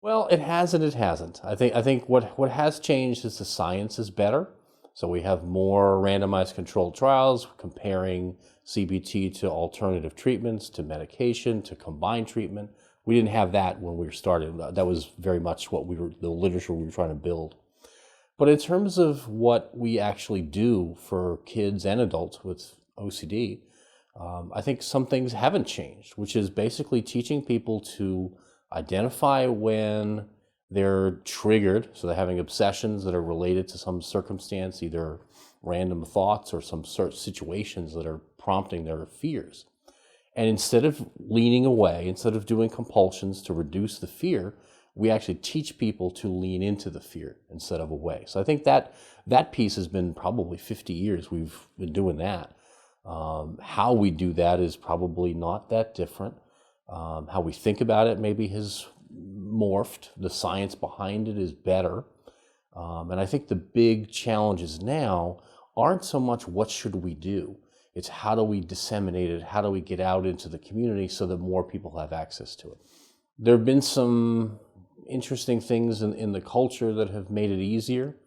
Well, it has and it hasn't. I think what has changed is the science is better. So we have more randomized controlled trials comparing CBT to alternative treatments, to medication, to combined treatment. We didn't have that when we started. That was very much the literature we were trying to build. But in terms of what we actually do for kids and adults with OCD, I think some things haven't changed, which is basically teaching people to identify when they're triggered. So they're having obsessions that are related to some circumstance, either random thoughts or some sort of situations that are prompting their fears. And instead of leaning away, instead of doing compulsions to reduce the fear, we actually teach people to lean into the fear instead of away. So I think that piece has been probably 50 years we've been doing that. How we do that is probably not that different. How we think about it maybe has morphed. The science behind it is better. And I think the big challenges now aren't so much what should we do. It's how do we disseminate it? How do we get out into the community so that more people have access to it? There have been some interesting things in the culture that have made it easier.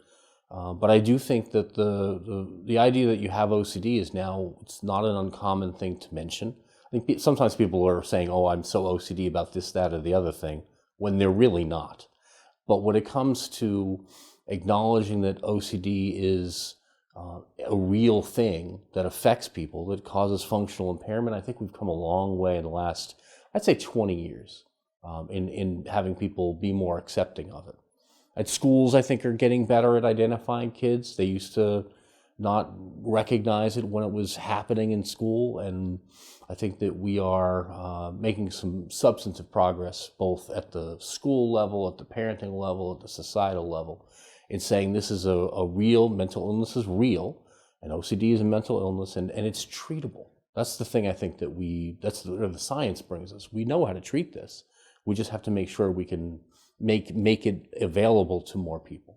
But I do think that the idea that you have OCD is now, it's not an uncommon thing to mention. I think sometimes people are saying, oh, I'm so OCD about this, that, or the other thing, when they're really not. But when it comes to acknowledging that OCD is a real thing that affects people, that causes functional impairment, I think we've come a long way in the last, I'd say 20 years in having people be more accepting of it. At schools, I think, are getting better at identifying kids. They used to not recognize it when it was happening in school, and I think that we are making some substantive progress both at the school level, at the parenting level, at the societal level, in saying this is a real mental illness is real, and OCD is a mental illness, and it's treatable. That's the thing I think that that's where the science brings us. We know how to treat this. We just have to make sure we can make it available to more people.